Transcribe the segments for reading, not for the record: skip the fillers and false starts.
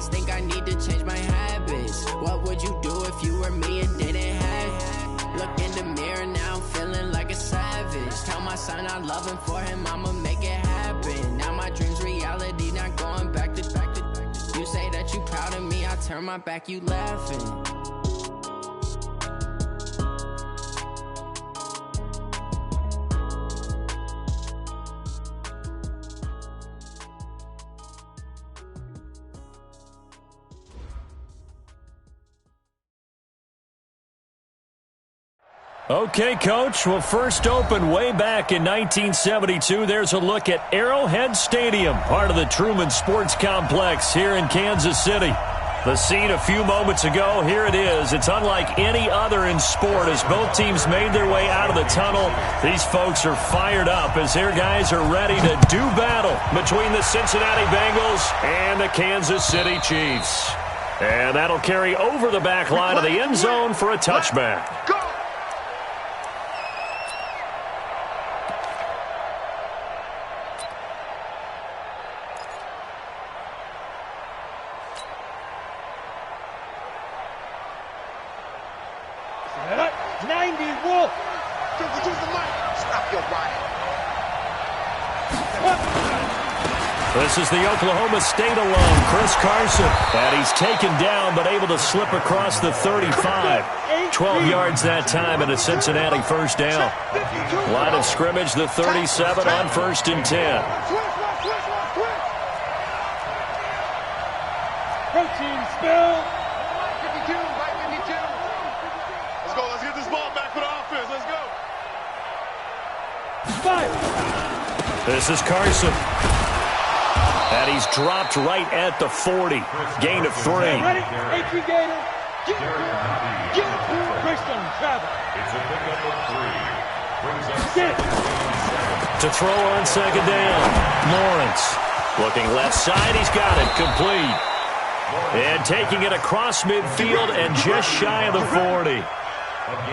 always think I need to change my habits. What would you do if you were me and didn't have? Look in the mirror, now I'm feeling like a savage. Tell my son I love him, for him I'ma make it happen. Now my dream's reality, not going back to. You say that you proud of me, I turn my back, you laughing. Okay, Coach. Well, first opened way back in 1972. There's a look at Arrowhead Stadium, part of the Truman Sports Complex here in Kansas City. The scene a few moments ago, here it is. It's unlike any other in sport as both teams made their way out of the tunnel. These folks are fired up as their guys are ready to do battle between the Cincinnati Bengals and the Kansas City Chiefs. And that'll carry over the back line of the end zone for a touchback. Go! This is the Oklahoma State alum, Chris Carson. And he's taken down but able to slip across the 35. 12 yards that time and a Cincinnati first down. Line of scrimmage, the 37 on 1st and 10. Protein spill. 52, right 52. Let's go. Let's get this ball back for the offense. Let's go. Five. This is Carson. And he's dropped right at the 40. Gain of 3. Ready? AP Gator. Get Christian Travis. It's a pickup of 3. Brings up 6. To throw on second down. Lawrence. Looking left side. He's got it. Complete. And taking it across midfield and just shy of the 40.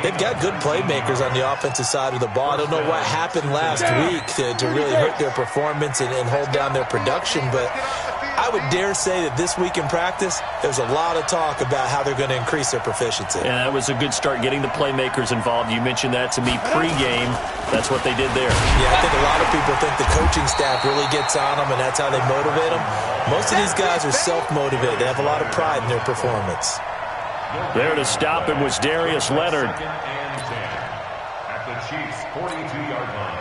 They've got good playmakers on the offensive side of the ball. I don't know what happened last week to really hurt their performance and hold down their production, but I would dare say that this week in practice, there's a lot of talk about how they're going to increase their proficiency. And that was a good start, getting the playmakers involved. You mentioned that to me pregame. That's what they did there. Yeah, I think a lot of people think the coaching staff really gets on them, and that's how they motivate them. Most of these guys are self-motivated. They have a lot of pride in their performance. There to stop him was Darius Leonard. at the Chiefs' 42-yard line.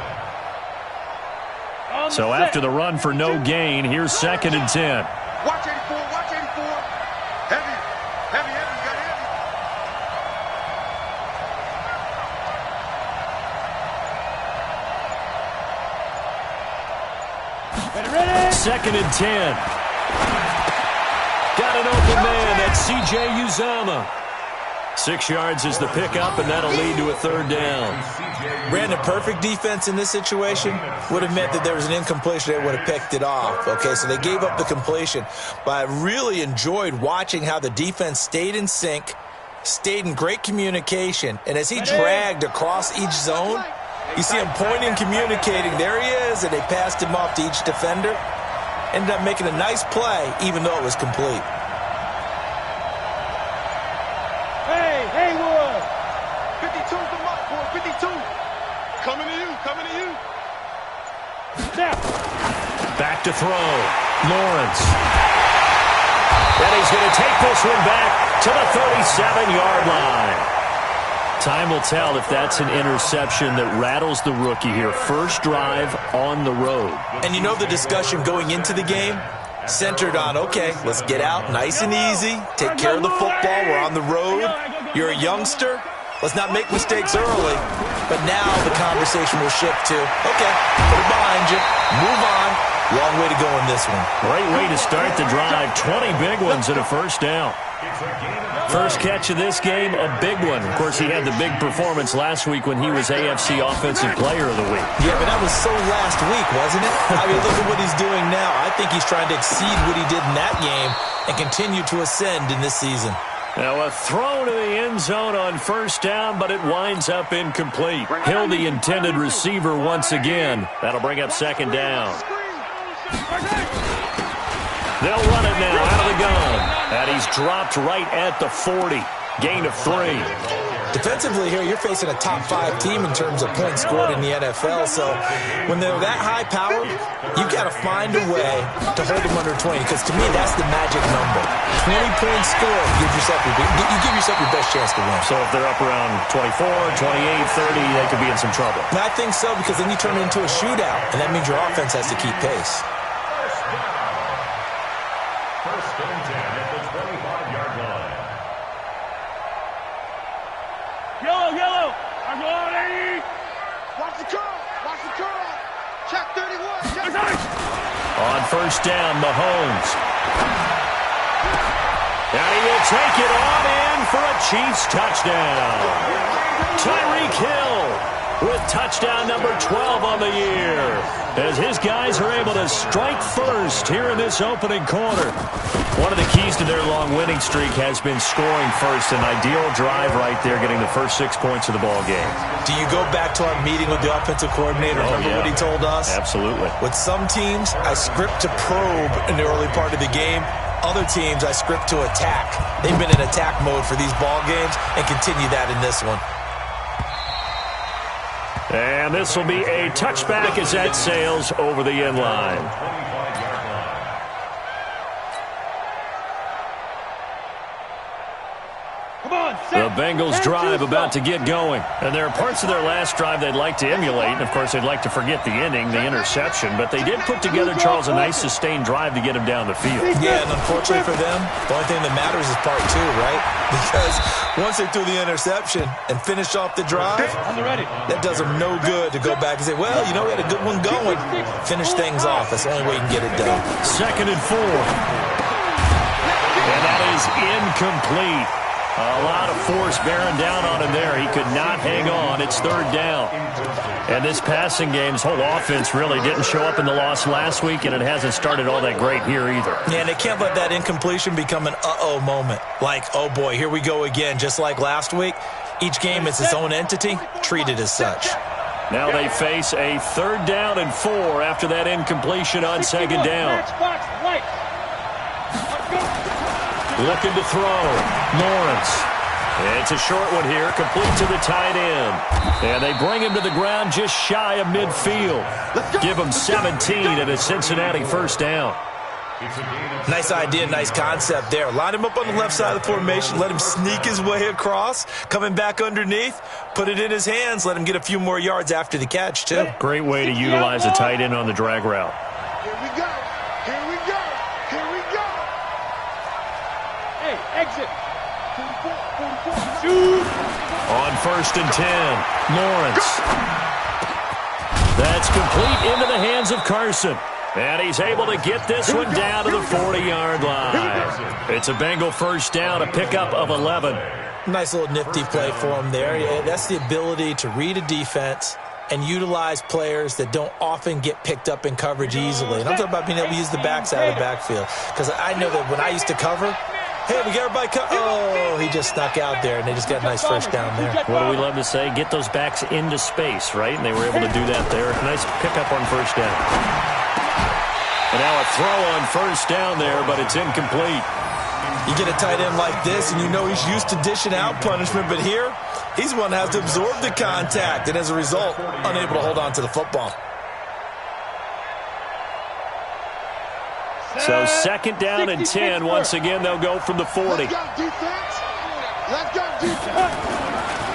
So after the run for no gain, here's 2nd and 10. Watch 84, watch 84. Heavy, heavy, heavy, got Ready, ready. 2nd and 10. Got an open man. That's C.J. Uzama. 6 yards is the pickup, and that'll lead to a 3rd down. Brandon, perfect defense in this situation would have meant that there was an incompletion. They would have picked it off. Okay, so they gave up the completion. But I really enjoyed watching how the defense stayed in sync, stayed in great communication, and as he dragged across each zone, you see him pointing, communicating. There he is, and they passed him off to each defender. Ended up making a nice play, even though it was complete. Hey, Haywood. 52's the mark, boy, 52. Coming to you, coming to you. Snap. Back to throw. Lawrence. And he's going to take this one back to the 37-yard line. Time will tell if that's an interception that rattles the rookie here. First drive on the road. And you know the discussion going into the game centered on, okay, let's get out nice and easy, take care of the football, we're on the road, you're a youngster, let's not make mistakes early. But now the conversation will shift to, okay, put it behind you, move on. Long way to go in this one. Great way to start the drive. 20 big ones and a first down. First catch of this game, a big one. Of course, he had the big performance last week when he was AFC Offensive Player of the Week. Yeah, but that was so last week, wasn't it? I mean, look at what he's doing now. I think he's trying to exceed what he did in that game and continue to ascend in this season. Now a throw to the end zone on first down, but it winds up incomplete. Hill, the intended receiver once again. That'll bring up 2nd down. They'll run it now out of the gun. And he's dropped right at the 40. Gain of 3. Defensively here, you're facing a top-5 team in terms of points scored in the NFL. So when they're that high-powered, you've got to find a way to hold them under 20. Because to me, that's the magic number. 20 points scored, you give yourself your best chance to win. So if they're up around 24, 28, 30, they could be in some trouble. And I think so, because then you turn it into a shootout, and that means your offense has to keep pace. First and 10 at the 25-yard line. Yellow. I'm going, 80. Watch the curl. Watch the curl. Check 31. Check. On first down, Mahomes. And he will take it on in for a Chiefs touchdown. Tyreek Hill with touchdown number 12 on the year, as his guys are able to strike first here in this opening quarter. One of the keys to their long winning streak has been scoring first. An ideal drive right there, getting the first 6 points of the ball game. Do you go back to our meeting with the offensive coordinator? Remember what he told us? Absolutely. With some teams, I script to probe in the early part of the game. Other teams, I script to attack. They've been in attack mode for these ball games and continue that in this one. And this will be a touchback as that sails over the end line. The Bengals drive about to get going. And there are parts of their last drive they'd like to emulate. And, of course, they'd like to forget the ending, the interception. But they did put together, Charles, a nice sustained drive to get him down the field. Yeah, and unfortunately for them, the only thing that matters is part 2, right? Because once they threw the interception and finished off the drive, that does them no good to go back and say, well, you know, we had a good one going. Finish things off. That's the only way you can get it done. 2nd and 4. And that is incomplete. A lot of force bearing down on him there. He could not hang on. It's 3rd down. And this passing game's whole offense really didn't show up in the loss last week, and it hasn't started all that great here either. Yeah, and they can't let that incompletion become an uh-oh moment. Like, oh boy, here we go again. Just like last week, each game is its own entity, treated as such. Now they face a 3rd down and 4 after that incompletion on 2nd down. Looking to throw. Lawrence. It's a short one here, complete to the tight end. And they bring him to the ground just shy of midfield. Give him 17 and a Cincinnati 1st down. Nice idea, nice concept there. Line him up on the left side of the formation, let him sneak his way across, coming back underneath, put it in his hands, let him get a few more yards after the catch, too. Great way to utilize a tight end on the drag route. Here we go. Here we go. Here we go. Hey, exit. Shoot. On 1st and 10, Lawrence. That's complete into the hands of Carson. And he's able to get this one down to the 40-yard line. It's a Bengal 1st down, a pickup of 11. Nice little nifty play for him there. Yeah, that's the ability to read a defense and utilize players that don't often get picked up in coverage easily. And I'm talking about being able to use the backside of the backfield. Because I know that when I used to cover, hey, we got everybody oh, he just snuck out there, and they just got a nice 1st down there. What do we love to say? Get those backs into space, right? And they were able to do that there. Nice pickup on 1st down. And now a throw on 1st down there, but it's incomplete. You get a tight end like this, and you know he's used to dishing out punishment, but here, he's one that has to absorb the contact, and as a result, unable to hold on to the football. So 2nd down and 10. Once again, they'll go from the 40. Let's go, defense. Let's go, defense.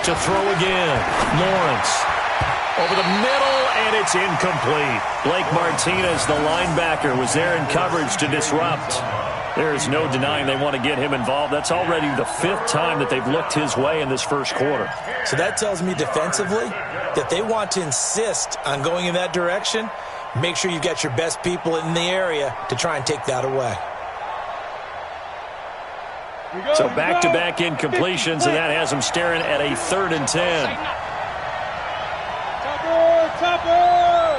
To throw again. Lawrence. Over the middle, and it's incomplete. Blake Martinez, the linebacker, was there in coverage to disrupt. There's no denying they want to get him involved. That's already the 5th time that they've looked his way in this 1st quarter. So that tells me defensively that they want to insist on going in that direction. Make sure you've got your best people in the area to try and take that away. So back-to-back incompletions, and that has them staring at a 3rd and 10. Topper!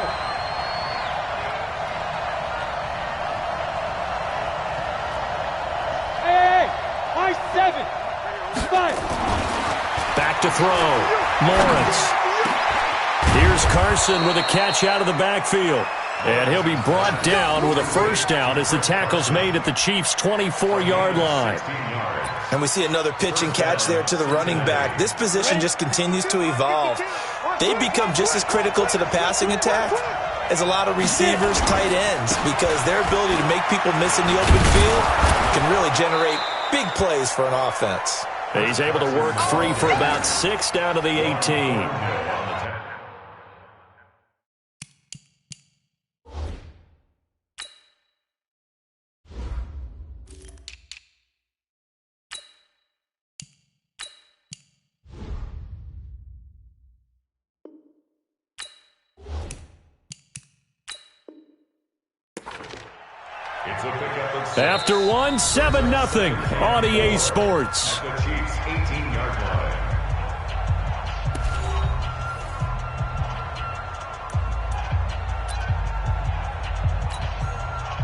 Hey! High 7! 5! Back to throw. Lawrence. Here's Carson with a catch out of the backfield. And he'll be brought down with a first down as the tackle's made at the Chiefs' 24-yard line. And we see another pitch and catch there to the running back. This position just continues to evolve. They become just as critical to the passing attack as a lot of receivers, tight ends, because their ability to make people miss in the open field can really generate big plays for an offense. He's able to work free for about 6 down to the 18. After one, 7-0 on EA Sports. The Chiefs' 18-yard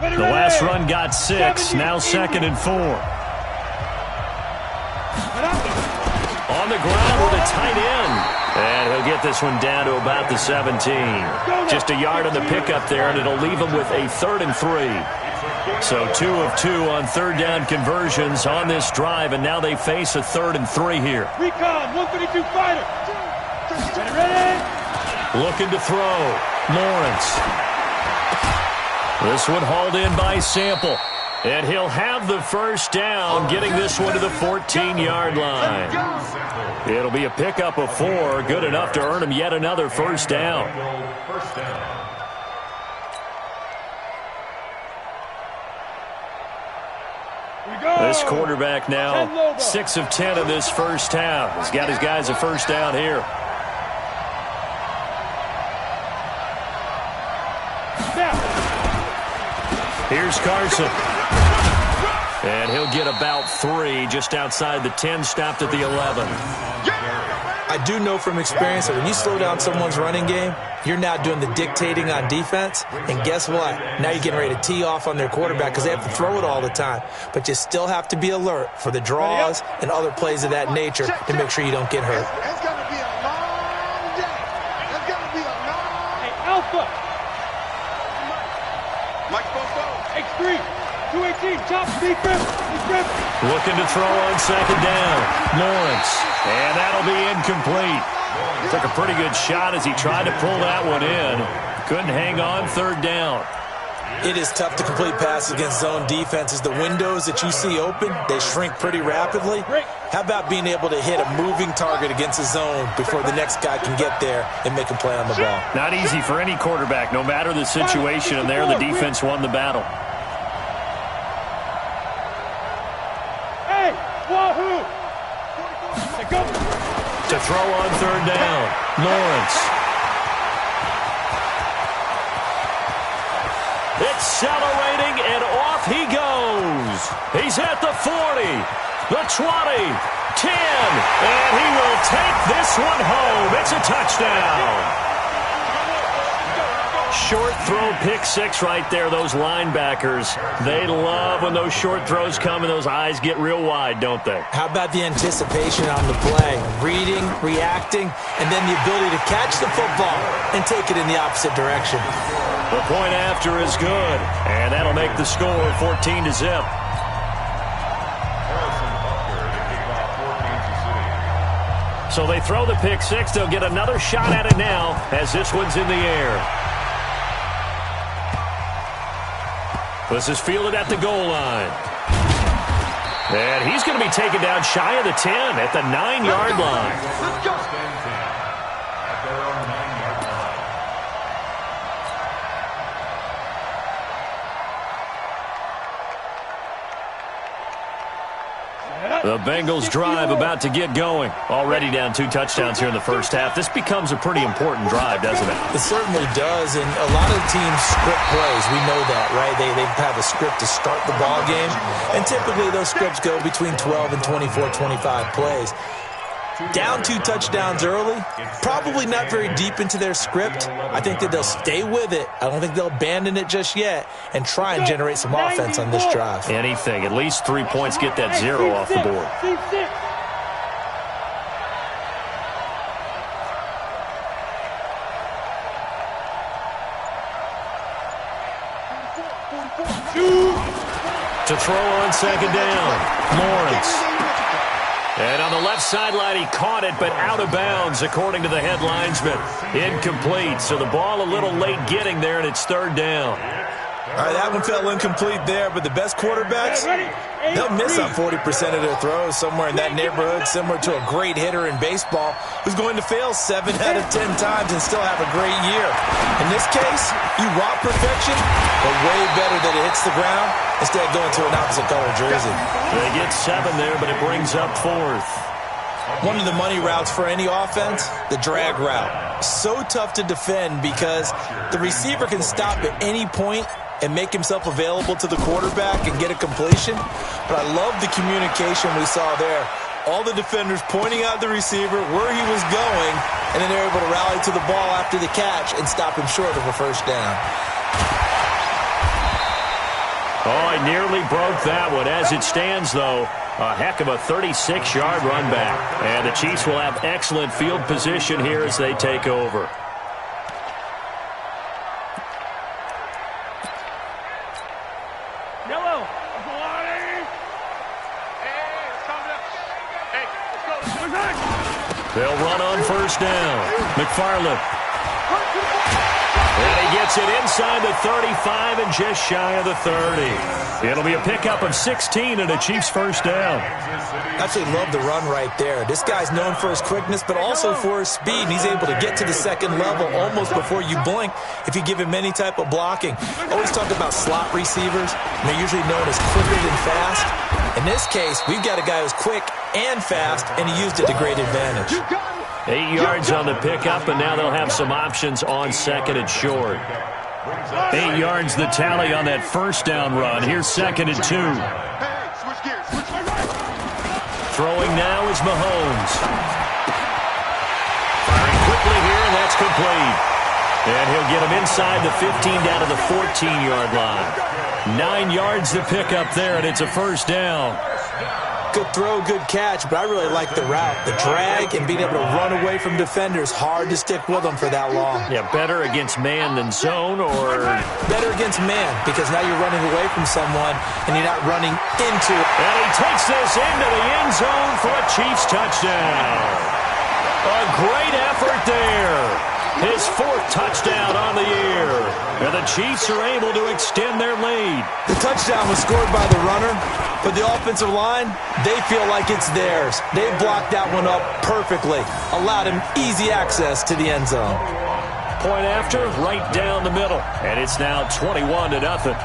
line. The last run got 6, now 2nd and 4. On the ground with a tight end. And he'll get this one down to about the 17. Just a yard on the pickup there, and it'll leave him with a 3rd and 3. So 2 of 2 on 3rd down conversions on this drive, and now they face a 3rd and 3 here. Recon, 152 fighter. Ready? Looking to throw. Lawrence. This one hauled in by Sample. And he'll have the first down, getting this one to the 14-yard line. It'll be a pickup of 4, good enough to earn him yet another first down. This quarterback now 6 of 10 in this first half. He's got his guys a first down here. Here's Carson. And he'll get about 3 just outside the 10, stopped at the 11. I do know from experience that when you slow down someone's running game, you're now doing the dictating on defense. And guess what? Now you're getting ready to tee off on their quarterback because they have to throw it all the time. But you still have to be alert for the draws and other plays of that nature to make sure you don't get hurt. It's going to be a long day. It's going to be a long Hey, Alpha. Mike Bosso. X3. 218, chop, deep grip. Looking to throw on 2nd down. Lawrence. And that'll be incomplete. Took a pretty good shot as he tried to pull that one in. Couldn't hang on 3rd down. It is tough to complete passes against zone defenses. The windows that you see open, they shrink pretty rapidly. How about being able to hit a moving target against a zone before the next guy can get there and make a play on the ball? Not easy for any quarterback, no matter the situation, and there the defense won the battle. Hey, wahoo! Go. To throw on 3rd down, Lawrence. Accelerating, and off he goes. He's at the 40, the 20, 10, and he will take this one home. It's a touchdown. Short throw, pick 6 right there. Those linebackers, they love when those short throws come and those eyes get real wide, don't they? How about the anticipation on the play? Reading, reacting, and then the ability to catch the football and take it in the opposite direction. The point after is good, and that'll make the score 14-0. So they throw the pick 6. They'll get another shot at it now as this one's in the air. This is fielded at the goal line. And he's going to be taken down shy of the 10 at the 9-yard line. Let's go. At their own 9-yard line. The Bengals drive about to get going. Already down 2 touchdowns here in the first half. This becomes a pretty important drive, doesn't it? It certainly does, and a lot of teams script plays. We know that, right? They have a script to start the ball game, and typically those scripts go between 12 and 24, 25 plays. Down 2 touchdowns early, probably not very deep into their script. I think that they'll stay with it. I don't think they'll abandon it just yet and try and generate some offense on this drive. Anything. At least 3 points, get that 0 off the board. To throw on second down, Lawrence. And on the left sideline, he caught it, but out of bounds, according to the head linesman. Incomplete, so the ball a little late getting there, and it's third down. All right, that one fell incomplete there, but the best quarterbacks, they'll miss on 40% of their throws somewhere in that neighborhood, similar to a great hitter in baseball who's going to fail 7 out of 10 times and still have a great year. In this case, you want perfection, but way better that it hits the ground instead of going to an opposite color jersey. They get 7 there, but it brings up fourth. One of the money routes for any offense, the drag route. So tough to defend because the receiver can stop at any point and make himself available to the quarterback and get a completion. But I love the communication we saw there. All the defenders pointing out the receiver, where he was going, and then they're able to rally to the ball after the catch and stop him short of a first down. Oh, I nearly broke that one. As it stands, though, a heck of a 36-yard run back. And the Chiefs will have excellent field position here as they take over. They'll run on first down. McFarland. And he gets it inside the 35 and just shy of the 30. It'll be a pickup of 16 and a Chiefs first down. Absolutely love the run right there. This guy's known for his quickness, but also for his speed. And he's able to get to the second level almost before you blink if you give him any type of blocking. Always talk about slot receivers. They're usually known as quicker than fast. In this case, we've got a guy who's quick and fast, and he used it to great advantage. 8 yards on the pickup, and now they'll have some options on second and short. 8 yards the tally on that first down run. Here's second and 2. Throwing now is Mahomes. Firing quickly here, and that's complete. And he'll get him inside the 15 down to the 14-yard line. 9 yards the pickup there, and it's a first down. Good throw, good catch, but I really like the route. The drag and being able to run away from defenders, hard to stick with them for that long. Yeah, better against man than zone, or? Better against man, because now you're running away from someone and you're not running into it. And he takes this into the end zone for a Chiefs touchdown. A great effort there. His 4th touchdown on the year. And the Chiefs are able to extend their lead. The touchdown was scored by the runner, but the offensive line, they feel like it's theirs. They blocked that one up perfectly, allowed him easy access to the end zone. Point after, right down the middle. And it's now 21-0.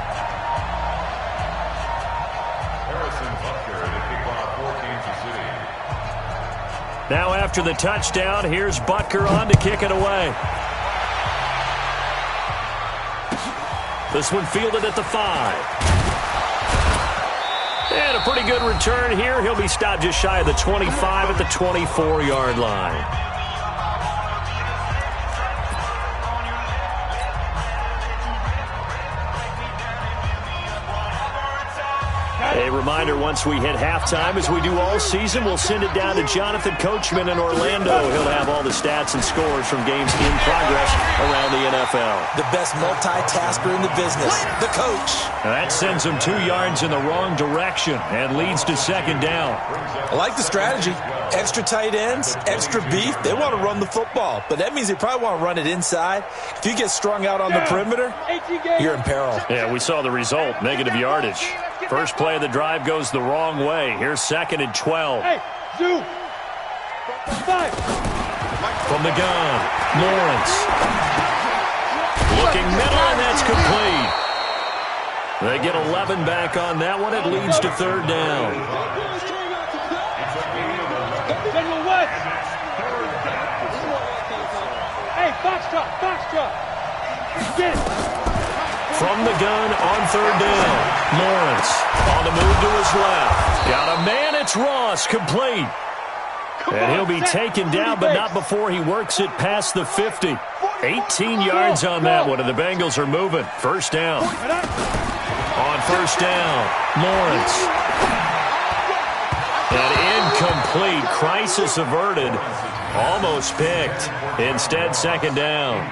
Now after the touchdown, here's Butker on to kick it away. This one fielded at the 5. And a pretty good return here. He'll be stopped just shy of the 25 at the 24-yard line. A reminder, once we hit halftime, as we do all season, we'll send it down to Jonathan Coachman in Orlando. He'll have all the stats and scores from games in progress around the NFL. The best multitasker in the business, the coach. That sends him 2 yards in the wrong direction and leads to second down. I like the strategy. Extra tight ends, extra beef. They want to run the football, but that means they probably want to run it inside. If you get strung out on the perimeter, you're in peril. Yeah, we saw the result, negative yardage. First play of the drive goes the wrong way. Here's second and 12. Hey, Zoo. 5. From the gun, Lawrence. Looking middle, and that's complete. They get 11 back on that one. It leads to third down. General West. Hey, Foxtrot. Get it. From the gun on third down, Lawrence on the move to his left. Got a man, it's Ross, complete. And he'll be taken down, but not before he works it past the 50. 18 yards on that one, and the Bengals are moving. First down. On first down, Lawrence. And incomplete. Crisis averted. Almost picked. Instead, second down.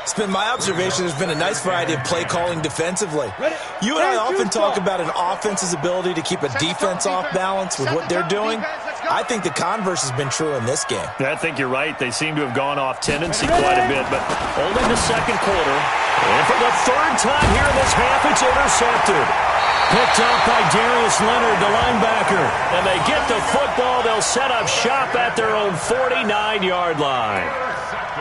It's been my observation there's been a nice variety of play calling defensively. You and I often talk about an offense's ability to keep a defense off balance with what they're doing. I think the converse has been true in this game. I think you're right. They seem to have gone off tendency quite a bit, but only the second quarter. And for the third time here in this half, it's intercepted. Picked up by Darius Leonard, the linebacker. And they get the football. They'll set up shop at their own 49-yard line.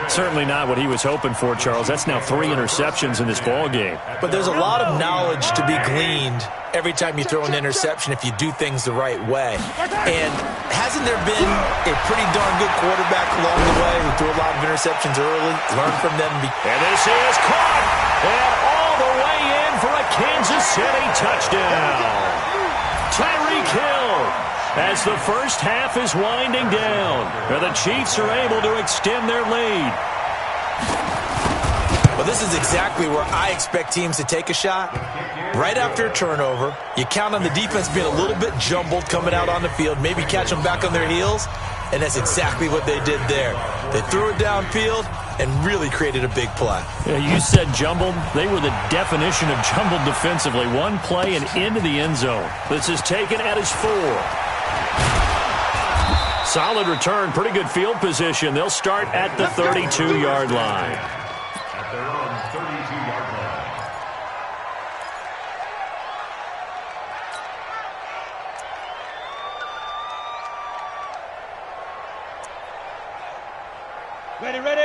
Certainly not what he was hoping for, Charles. That's now 3 interceptions in this ball game. But there's a lot of knowledge to be gleaned every time you throw an interception if you do things the right way. And hasn't there been a pretty darn good quarterback along the way who threw a lot of interceptions early, learned from them? And this is caught. And all the way in for a Kansas City touchdown. Tyreek Hill. As the first half is winding down, the Chiefs are able to extend their lead. Well, this is exactly where I expect teams to take a shot. Right after a turnover, you count on the defense being a little bit jumbled coming out on the field, maybe catch them back on their heels, and that's exactly what they did there. They threw it downfield and really created a big play. Yeah, you said jumbled. They were the definition of jumbled defensively. One play and into the end zone. This is taken at his 4. Solid return, pretty good field position. They'll start at the 32-yard line. At their own 32-yard line.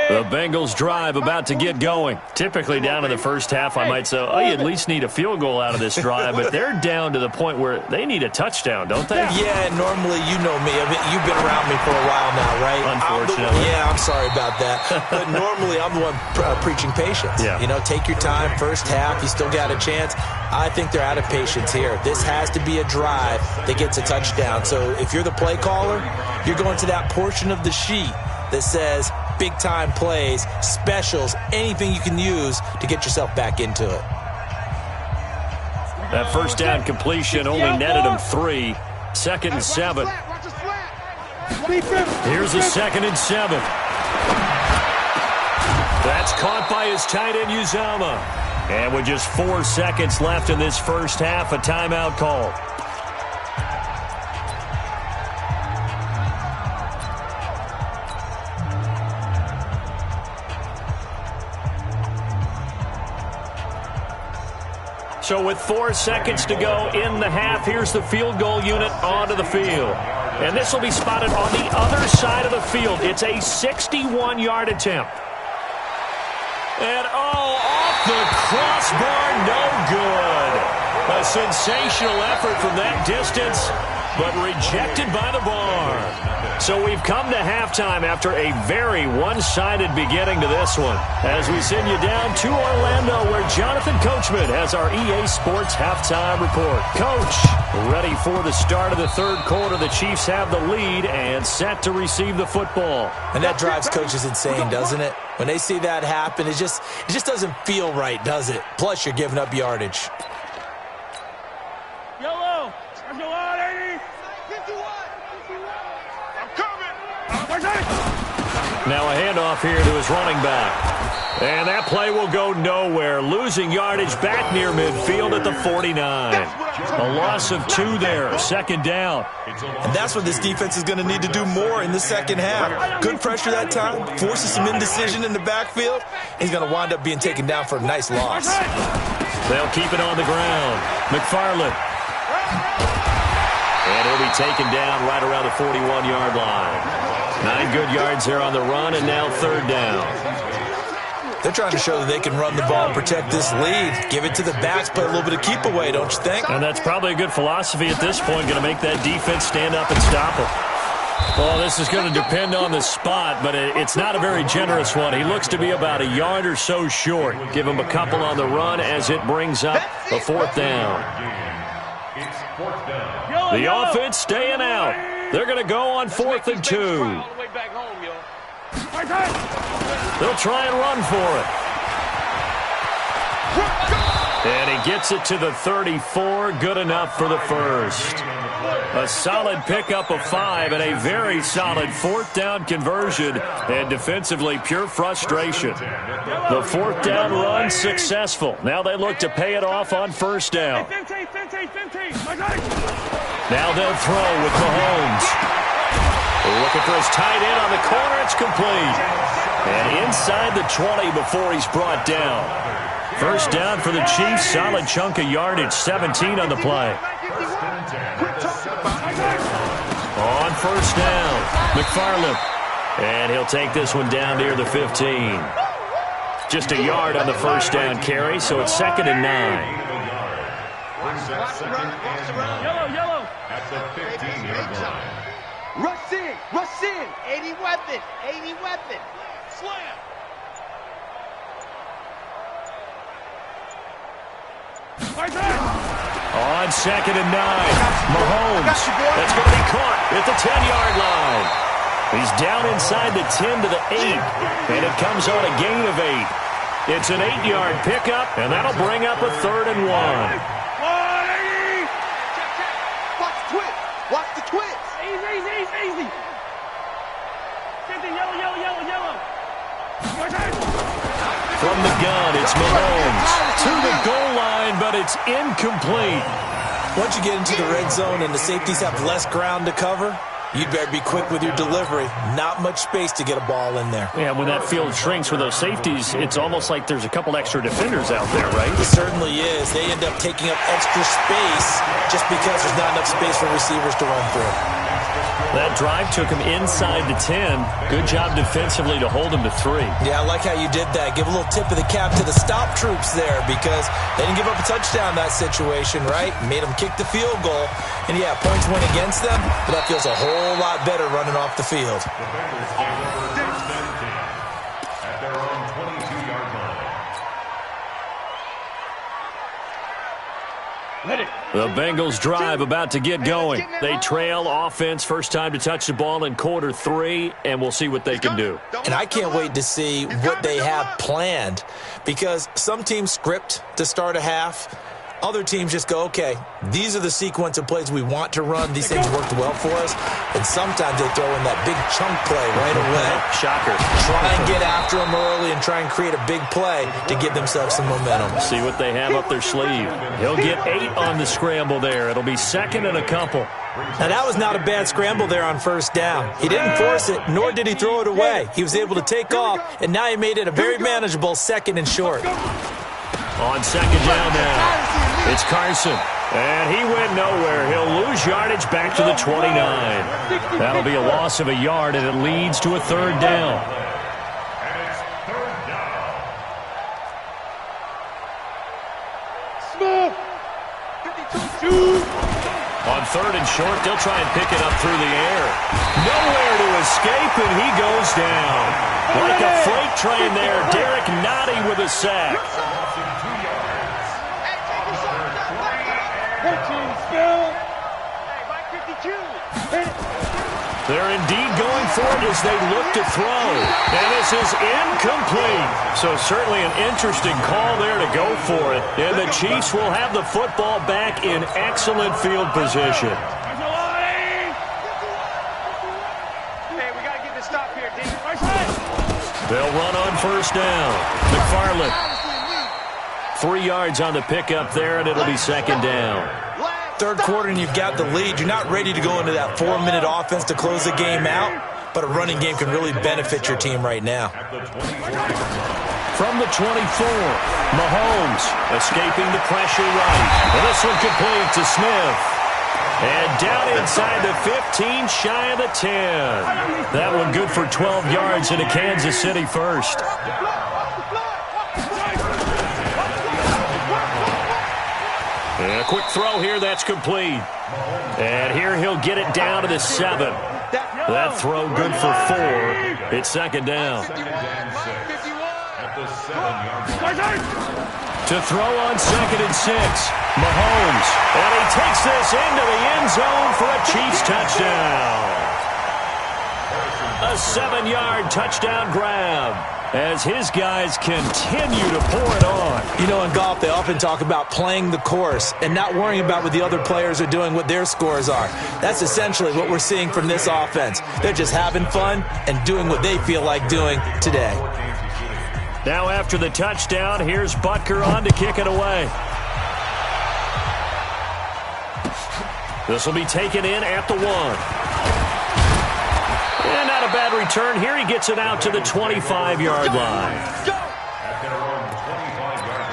The Bengals drive about to get going. Typically down in the first half, I might say, oh, you at least need a field goal out of this drive, but they're down to the point where they need a touchdown, don't they? Yeah, normally, you know me. You've been around me for a while now, right? Unfortunately. I'm sorry about that. But normally, I'm the one preaching patience. Yeah. You know, take your time, first half, you still got a chance. I think they're out of patience here. This has to be a drive that gets a touchdown. So if you're the play caller, you're going to that portion of the sheet that says big-time plays, specials, anything you can use to get yourself back into it. That first down completion only netted him 3. 2nd and 7. Here's a 2nd and 7. That's caught by his tight end, Uzama. And with just 4 seconds left in this first half, a timeout call. So with 4 seconds to go in the half, here's the field goal unit onto the field. And this will be spotted on the other side of the field. It's a 61-yard attempt. And, off the crossbar, no good. A sensational effort from that distance, but rejected by the bar. So we've come to halftime after a very one-sided beginning to this one. As we send you down to Orlando, where Jonathan Coachman has our EA Sports halftime report. Coach, ready for the start of the third quarter. The Chiefs have the lead and set to receive the football. And that drives coaches insane, doesn't it? When they see that happen, it just doesn't feel right, does it? Plus, you're giving up yardage. Yellow! There's no out, 80! 51! I'm coming! Now a handoff here to his running back. And that play will go nowhere. Losing yardage back near midfield at the 49. A loss of 2 there. 2nd down. And that's what this defense is going to need to do more in the second half. Good pressure that time. Forces some indecision in the backfield. He's going to wind up being taken down for a nice loss. They'll keep it on the ground. McFarland. And he'll be taken down right around the 41-yard line. 9 good yards there on the run, and now 3rd down. They're trying to show that they can run the ball and protect this lead. Give it to the backs, play a little bit of keep away, don't you think? And that's probably a good philosophy at this point, going to make that defense stand up and stop them. Well, this is going to depend on the spot, but it's not a very generous one. He looks to be about a yard or so short. Give him a couple on the run as it brings up a 4th down. It's 4th down. The offense staying out. They're going to go on 4th and 2. They'll try and run for it. And he gets it to the 34. Good enough for the first. A solid pickup of 5 and a very solid fourth down conversion. And defensively, pure frustration. The fourth down run successful. Now they look to pay it off on first down. Now they'll throw with Mahomes. Looking for his tight end on the corner. It's complete. And inside the 20 before he's brought down. First down for the Chiefs. Solid chunk of yardage. 17 on the play. On first down, McFarland. And he'll take this one down near the 15. Just a yard on the first down carry, so it's 2nd and 9. Yellow. At the 15-yard line. Rush in. 80 weapon. Slam. On 2nd and 9, Mahomes. That's going to be caught at the 10-yard line. He's down inside the 10 to the 8, and it comes on a gain of 8. It's an 8-yard pickup, and that'll bring up a 3rd and 1. Watch the twist. Easy. 50, yellow. From the gun, it's Mahomes to the goal line, but it's incomplete. Once you get into the red zone and the safeties have less ground to cover, you'd better be quick with your delivery. Not much space to get a ball in there. Yeah, when that field shrinks with those safeties, it's almost like there's a couple extra defenders out there, right? It certainly is. They end up taking up extra space just because there's not enough space for receivers to run through. That drive took him inside the 10. Good job defensively to hold him to 3. Yeah, I like how you did that. Give a little tip of the cap to the stop troops there because they didn't give up a touchdown in that situation, right? Made them kick the field goal. And, yeah, points went against them, but that feels a whole lot better running off the field. At their own 22-yard line. The Bengals drive about to get going. They trail offense, first time to touch the ball in quarter 3, and we'll see what they can do. And I can't wait to see what they have planned because some teams script to start a half. Other teams just go, okay, these are the sequence of plays we want to run. These things worked well for us. And sometimes they throw in that big chunk play right away. Shocker. Try and get after them early and try and create a big play to give themselves some momentum. See what they have up their sleeve. He'll get 8 on the scramble there. It'll be 2nd and a couple. Now, that was not a bad scramble there on first down. He didn't force it, nor did he throw it away. He was able to take off, and now he made it a very manageable 2nd and short. On 2nd down now. It's Carson, and he went nowhere. He'll lose yardage back to the 29. That'll be a loss of a yard, and it leads to a 3rd down. And it's 3rd down. Smith. 52. On 3rd and short, they'll try and pick it up through the air. Nowhere to escape, and he goes down. Like a freight train there, Derek Nottie with a sack. They're indeed going for it as they look to throw. And this is incomplete. So certainly an interesting call there to go for it. And the Chiefs will have the football back in excellent field position. Hey, we got to get this stop here, D. They'll run on first down. McFarland. 3 yards on the pickup there, and it'll be 2nd down. Third quarter and you've got the lead. You're not ready to go into that 4-minute offense to close the game out, but a running game can really benefit your team right now. From the 24, Mahomes escaping the pressure right. And this one complete to Smith. And down inside the 15, shy of the 10. That one good for 12 yards in a Kansas City first. And a quick throw here, that's complete. And here he'll get it down to the 7. That throw good for 4. It's 2nd down. At the 7-yard line. To throw on 2nd and 6. Mahomes. And he takes this into the end zone for a Chiefs touchdown. A 7-yard touchdown grab as his guys continue to pour it on. You know, in golf, they often talk about playing the course and not worrying about what the other players are doing, what their scores are. That's essentially what we're seeing from this offense. They're just having fun and doing what they feel like doing today. Now after the touchdown, here's Butker on to kick it away. This will be taken in at the 1. And not a bad return here. He gets it out to the 25-yard line. At their own 25-yard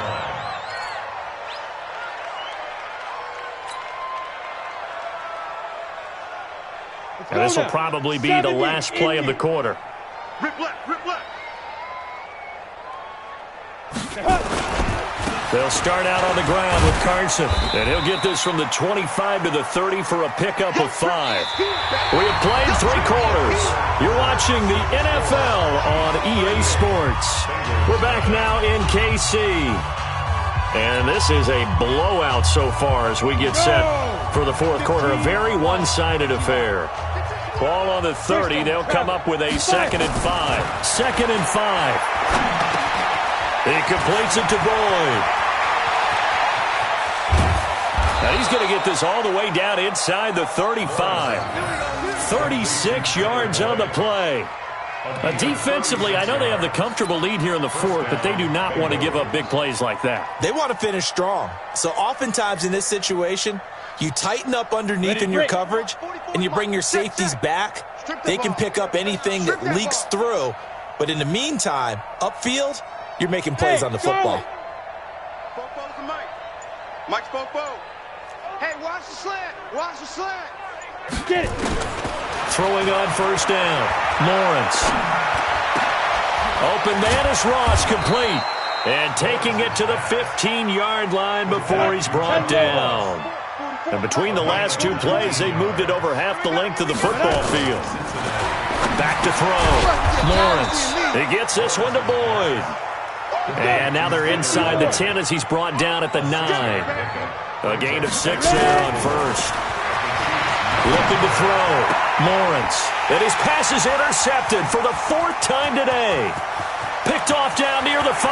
line. And this will probably be the last play of the quarter. Rip left, rip left. They'll start out on the ground with Carson. And he'll get this from the 25 to the 30 for a pickup of 5. We have played 3 quarters. You're watching the NFL on EA Sports. We're back now in KC. And this is a blowout so far as we get set for the fourth quarter. A very one-sided affair. Ball on the 30. They'll come up with a 2nd and 5. 2nd and 5. He completes it to Boyd. Now he's going to get this all the way down inside the 35. 36 yards on the play. Defensively, I know they have the comfortable lead here in the fourth, but they do not want to give up big plays like that. They want to finish strong. So oftentimes in this situation, you tighten up underneath in your coverage, and you bring your safeties back. They can pick up anything that leaks through. But in the meantime, upfield, you're making plays on the football. Fofo's the Mike. Mike's Fofo. Hey, watch the slant. Watch the slant. Get it. Throwing on first down. Lawrence. Open man is Ross, complete. And taking it to the 15-yard line before he's brought down. And between the last 2 plays, they moved it over half the length of the football field. Back to throw. Lawrence. He gets this one to Boyd. And now they're inside the 10 as he's brought down at the 9. A gain of 6 there on first. Looking to throw. Lawrence. And his pass is intercepted for the 4th time today. Picked off down near the 5.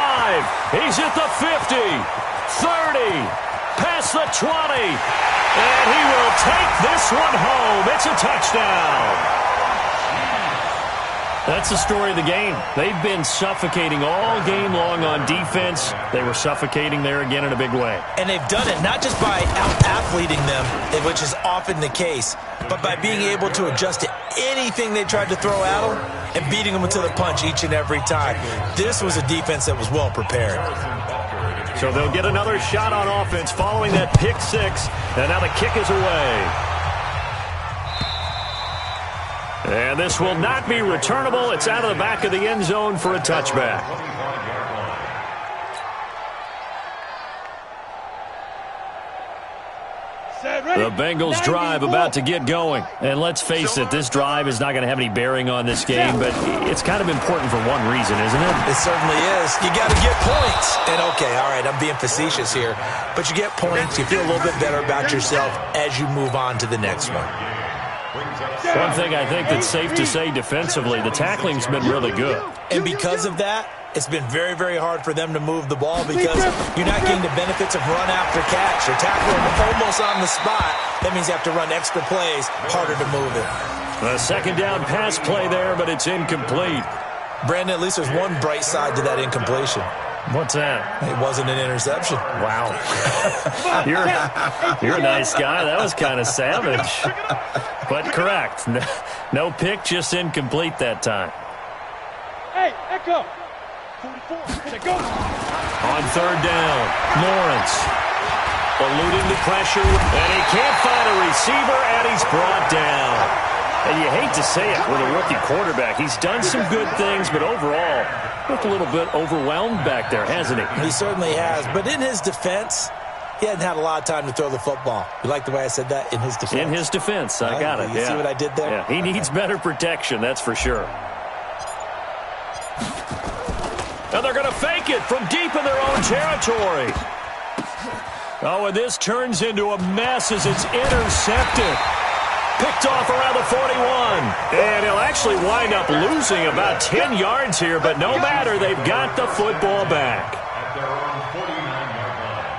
He's at the 50. 30. Past the 20. And he will take this one home. It's a touchdown. That's the story of the game. They've been suffocating all game long on defense. They were suffocating there again in a big way. And they've done it not just by out-athleting them, which is often the case, but by being able to adjust to anything they tried to throw at them and beating them to the punch each and every time. This was a defense that was well prepared. So they'll get another shot on offense following that pick 6. And now the kick is away. And this will not be returnable. It's out of the back of the end zone for a touchback. The Bengals drive about to get going. And let's face it, this drive is not going to have any bearing on this game, but it's kind of important for one reason, isn't it? It certainly is. You got to get points. And okay, all right, I'm being facetious here, but you get points, you feel a little bit better about yourself as you move on to the next one. One thing I think that's safe to say defensively, the tackling's been really good. And because of that, it's been very, very hard for them to move the ball because you're not getting the benefits of run after catch. You're tackling almost on the spot. That means you have to run extra plays, harder to move it. A 2nd down pass play there, but it's incomplete. Brandon, at least there's one bright side to that incompletion. What's that? It wasn't an interception. Wow. You're a nice guy. That was kind of savage. But correct. No pick, just incomplete that time. Hey, Echo. 44. Go. On 3rd down, Lawrence. Eluding the pressure, and he can't find a receiver, and he's brought down. And you hate to say it with a rookie quarterback. He's done some good things, but overall, looked a little bit overwhelmed back there, hasn't he? He certainly has. But in his defense, he hadn't had a lot of time to throw the football. You like the way I said that? In his defense. In his defense. I got it. You see what I did there? Yeah, he needs better protection, that's for sure. And they're going to fake it from deep in their own territory. Oh, and this turns into a mess as it's intercepted. Picked off around the 41. And he'll actually wind up losing about 10 yards here, but no matter, they've got the football back. At their own 49-yard line.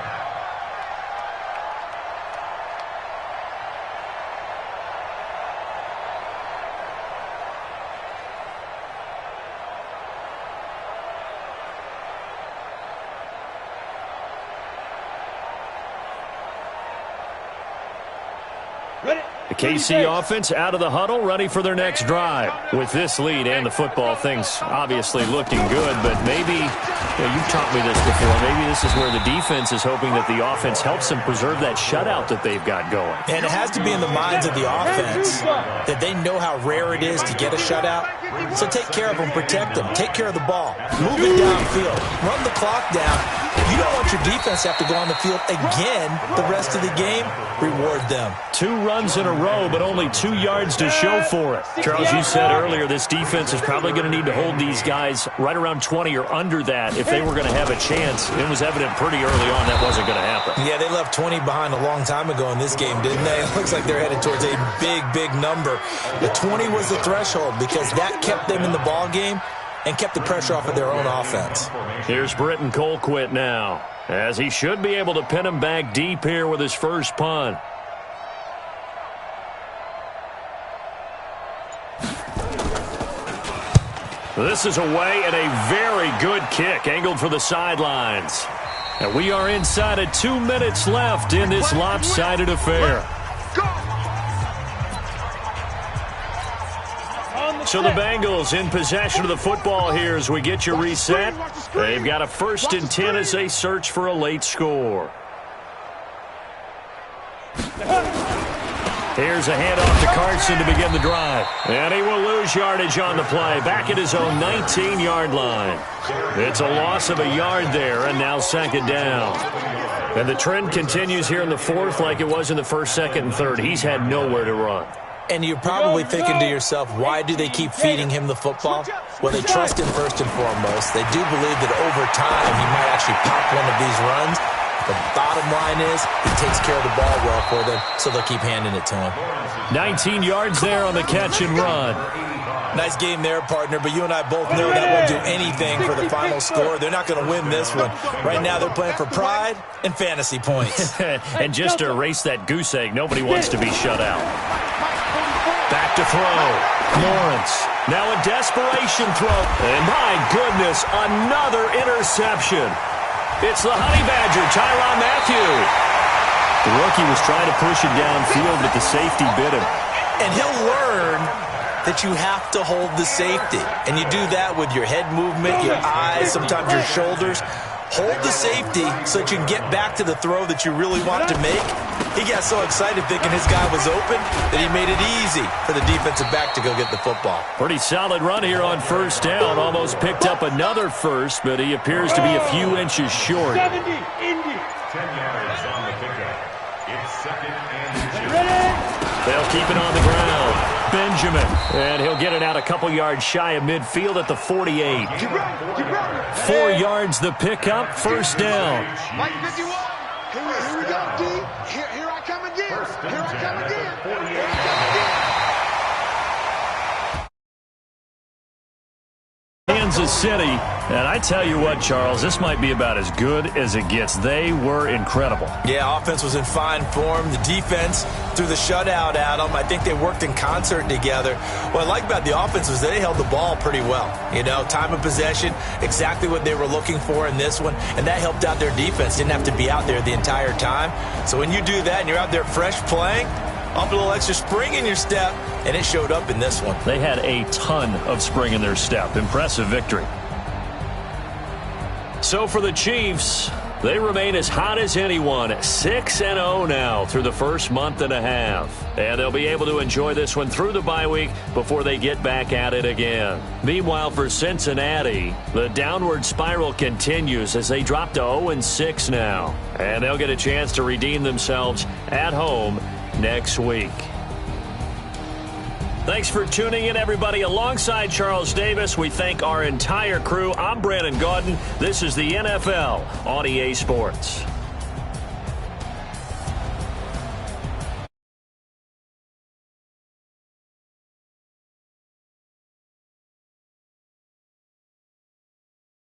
The KC offense out of the huddle, ready for their next drive. With this lead and the football, things obviously looking good, but maybe, you've taught me this before, maybe this is where the defense is hoping that the offense helps them preserve that shutout that they've got going. And it has to be in the minds of the offense that they know how rare it is to get a shutout. So take care of them, protect them, take care of the ball, move it downfield, run the clock down. You don't want your defense to have to go on the field again the rest of the game. Reward them. 2 runs in a row, but only 2 yards to show for it. Charles, you said earlier this defense is probably going to need to hold these guys right around 20 or under that if they were going to have a chance. It was evident pretty early on that wasn't going to happen. Yeah, they left 20 behind a long time ago in this game, didn't they? It looks like they're headed towards a big, big number. The 20 was the threshold because that kept them in the ball game and kept the pressure off of their own offense. Here's Britton Colquitt now, as he should be able to pin him back deep here with his first punt. This is away and a very good kick, angled for the sidelines. And we are inside of 2 minutes left in this lopsided affair. So the Bengals in possession of the football here as we get you reset. They've got a 1st and 10 as they search for a late score. Here's a handoff to Carson to begin the drive. And he will lose yardage on the play, back at his own 19-yard line. It's a loss of a yard there, and now 2nd down. And the trend continues here in the 4th like it was in the 1st, 2nd, and 3rd. He's had nowhere to run. And you're probably thinking to yourself, why do they keep feeding him the football? Well, they trust him first and foremost. They do believe that over time he might actually pop one of these runs. The bottom line is he takes care of the ball well for them, so they'll keep handing it to him. 19 yards there on the catch and run. Nice game there, partner, but you and I both know that won't do anything for the final score. They're not going to win this one. Right now they're playing for pride and fantasy points. And just to erase that goose egg, nobody wants to be shut out. Back to throw. Lawrence. Now a desperation throw. And my goodness, another interception. It's the Honey Badger, Tyrann Mathieu. The rookie was trying to push it downfield, but the safety bit him. And he'll learn that you have to hold the safety. And you do that with your head movement, your eyes, sometimes your shoulders. Hold the safety so that you can get back to the throw that you really want to make. He got so excited thinking his guy was open that he made it easy for the defensive back to go get the football. Pretty solid run here on 1st down. Almost picked up another first, but he appears to be a few inches short. 70, Indy. 10 yards on the pickup. It's 2nd and 2. They'll keep it on the ground. Benjamin. And he'll get it out a couple yards shy of midfield at the 48. 4 yards the pickup, 1st down. Mike 51. Here we go, D. Here I come again. Here I come again. Here I come again. Kansas City, and I tell you what, Charles, this might be about as good as it gets. They were incredible. Yeah, offense was in fine form. The defense threw the shutout at them. I think they worked in concert together. What I like about the offense was they held the ball pretty well. You know, time of possession, exactly what they were looking for in this one, and that helped out their defense. Didn't have to be out there the entire time. So when you do that and you're out there fresh playing, off a little extra spring in your step, and it showed up in this one. They had a ton of spring in their step. Impressive victory. So for the Chiefs, they remain as hot as anyone, 6-0 now through the first month and a half. And they'll be able to enjoy this one through the bye week before they get back at it again. Meanwhile, for Cincinnati, the downward spiral continues as they drop to 0-6 now. And they'll get a chance to redeem themselves at home next week. Thanks for tuning in, everybody. Alongside Charles Davis, we thank our entire crew. I'm Brandon Gaudin. This is the NFL on EA Sports.